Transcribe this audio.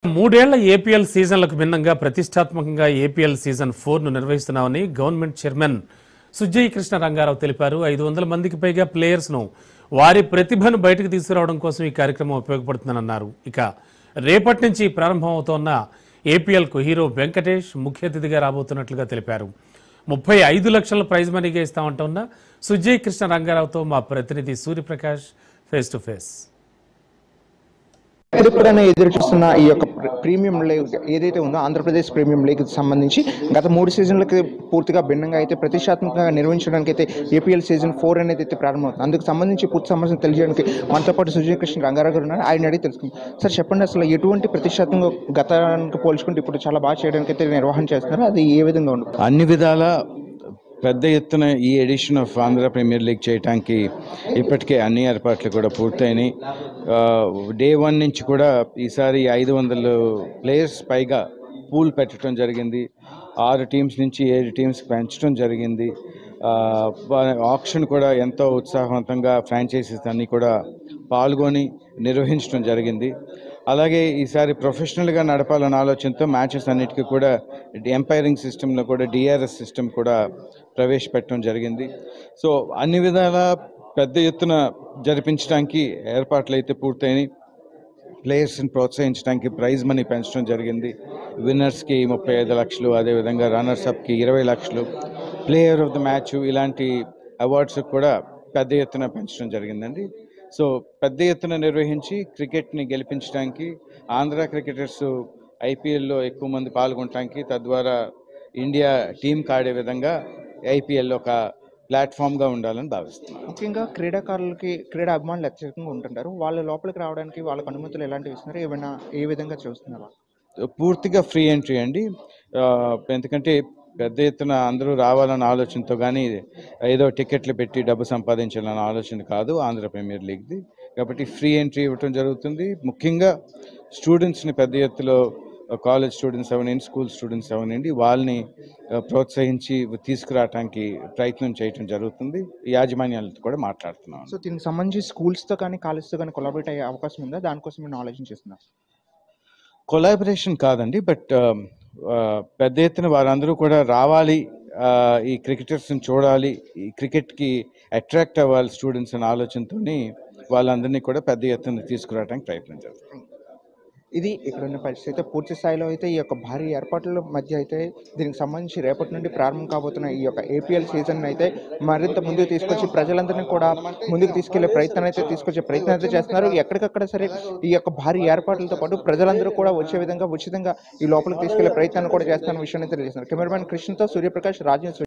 మూడేళ్ల ఏపీఎల్ సీజన్లకు భిన్నంగా ప్రతిష్టాత్మకంగా ఏపీఎల్ సీజన్ 4ను నిర్వహిస్తున్నామని గవర్నమెంట్ చైర్మన్ సుజయ్ కృష్ణ రంగారావు తెలిపారు. 500 మందికి పైగా ప్లేయర్స్ ను వారి ప్రతిభను బయటకు తీసుకురావడం కోసం ఈ కార్యక్రమం ఉపయోగపడుతుందన్నారు. ఇక రేపటి నుంచి ప్రారంభమవుతోన్న ఏపీఎల్ కు హీరో వెంకటేష్ ముఖ్య అతిథిగా రాబోతున్నట్లుగా తెలిపారు. 35 లక్షల ప్రైజ్ మనీగా ఇస్తామంటున్న సుజయ్ కృష్ణ రంగారావుతో మా ప్రతినిధి సూర్యప్రకాష్ ఫేస్ టు ఫేస్. ఎప్పుడైనా ఎదురు చూస్తున్న ఈ యొక్క ప్రీమియం లీగ్ ఏదైతే ఉందో ఆంధ్రప్రదేశ్ ప్రీమియం లీగ్ సంబంధించి గత 3 సీజన్లకి పూర్తిగా భిన్నంగా అయితే ప్రతిష్టాత్మకంగా నిర్వహించడానికి అయితే ఏపీఎల్ సీజన్ 4 అనేది అయితే ప్రారంభమవుతుంది. అందుకు సంబంధించి పూర్తి సమాచారం తెలియజేయడానికి మనతో పాటు సుజయ్ కృష్ణ రంగారావు గారు ఉన్నారు. ఆయన అడిగి తెలుసుకుందాం. సార్ చెప్పండి, అసలు ఎటువంటి ప్రతిష్టాత్మకంగా గతానికి పోల్చుకుంటే ఇప్పుడు చాలా బాగా చేయడానికి అయితే నిర్వహణ చేస్తున్నారు, అది ఏ విధంగా ఉండదు? అన్ని విధాల పెద్ద ఎత్తున ఈ edition of Andhra premier league చేయడానికి ఇప్పటికే అన్ని ఏర్పాట్లు కూడా పూర్తయినాయి. డే 1 నుంచి కూడా ఈసారి 500 ప్లేయర్స్ పైగా పూల్ పెట్టడం జరిగింది. 6 టీమ్స్ నుంచి 7 టీమ్స్ పెంచడం జరిగింది. ఆక్షన్ కూడా ఎంతో ఉత్సాహవంతంగా ఫ్రాంచైజీస్ అన్నీ కూడా పాల్గొని నిర్వహించడం జరిగింది. అలాగే ఈసారి ప్రొఫెషనల్గా నడపాలన్న ఆలోచనతో మ్యాచెస్ అన్నిటికీ కూడా ఎంపైరింగ్ సిస్టంలో కూడా డిఆర్ఎస్ సిస్టమ్ కూడా ప్రవేశపెట్టడం జరిగింది. సో అన్ని విధాల పెద్ద ఎత్తున జరిపించడానికి ఏర్పాట్లు అయితే పూర్తయినాయి. ప్లేయర్స్ని ప్రోత్సహించడానికి ప్రైజ్ మనీ పెంచడం జరిగింది. విన్నర్స్కి 35 లక్షలు, అదేవిధంగా రన్నర్స్అప్కి 20 లక్షలు, ప్లేయర్ ఆఫ్ ద మ్యాచ్ ఇలాంటి అవార్డ్స్ కూడా పెద్ద ఎత్తున పెంచడం జరిగిందండి. సో పెద్ద ఎత్తున నిర్వహించి క్రికెట్ని గెలిపించడానికి, ఆంధ్ర క్రికెటర్స్ ఐపీఎల్లో ఎక్కువ మంది పాల్గొనడానికి, తద్వారా ఇండియా టీంకి ఆడే విధంగా ఐపీఎల్ ఒక ప్లాట్ఫామ్గా ఉండాలని భావిస్తున్నాను. ముఖ్యంగా క్రీడాకారులకి, క్రీడా అభిమానులు అత్యధికంగా ఉంటుంటారు. వాళ్ళ లోపలికి రావడానికి వాళ్ళకి అనుమతులు ఎలాంటివి ఇస్తున్నారు, ఏమైనా ఏ విధంగా చూస్తున్నారు? పూర్తిగా ఫ్రీ ఎంట్రీ అండి. ఎందుకంటే పెద్ద ఎత్తున అందరూ రావాలన్న ఆలోచనతో కానీ ఏదో టికెట్లు పెట్టి డబ్బు సంపాదించాలన్న ఆలోచన కాదు ఆంధ్ర ప్రీమియర్ లీగ్ది. కాబట్టి ఫ్రీ ఎంట్రీ ఇవ్వటం జరుగుతుంది. ముఖ్యంగా స్టూడెంట్స్ని పెద్ద ఎత్తులో, కాలేజ్ స్టూడెంట్స్ అవనండి, స్కూల్ స్టూడెంట్స్ అవనండి, వాళ్ళని ప్రోత్సహించి తీసుకురావడానికి ప్రయత్నం చేయటం జరుగుతుంది. యాజమాన్యాలతో కూడా మాట్లాడుతున్నాం. సో దీనికి సంబంధించి స్కూల్స్తో కానీ కాలేజ్తో కానీ కొలాబరేట్ అయ్యే అవకాశం ఉందా? దానికోసం నేను ఆలోచించేస్తున్నాను. కొలాబరేషన్ కాదండి, బట్ పెద్ద ఎత్తున వారందరూ కూడా రావాలి, ఈ క్రికెటర్స్ని చూడాలి, ఈ క్రికెట్కి అట్రాక్ట్ అవ్వాలి స్టూడెంట్స్ అనే ఆలోచనతో వాళ్ళందరినీ కూడా పెద్ద ఎత్తున తీసుకురావడానికి ప్రయత్నం చేస్తారు. ఇది ఇక్కడ ఉన్న పరిస్థితి అయితే పూర్తి స్థాయిలో అయితే ఈ యొక్క భారీ ఏర్పాట్ల మధ్య అయితే దీనికి సంబంధించి రేపటి నుండి ప్రారంభం కాబోతున్న ఈ యొక్క ఏపీఎల్ సీజన్ అయితే మరింత ముందుకు తీసుకొచ్చి ప్రజలందరినీ కూడా ముందుకు తీసుకెళ్లే ప్రయత్నం అయితే చేస్తున్నారు. ఎక్కడికక్కడ సరే ఈ యొక్క భారీ ఏర్పాట్లతో పాటు ప్రజలందరూ కూడా వచ్చే విధంగా ఉచితంగా ఈ లోపలికి తీసుకెళ్లే ప్రయత్నాన్ని కూడా చేస్తున్న విషయాన్ని తెలియజేస్తున్నారు. కెమెరామెన్ కృష్ణతో సూర్యప్రకాష్, రాజ్యం.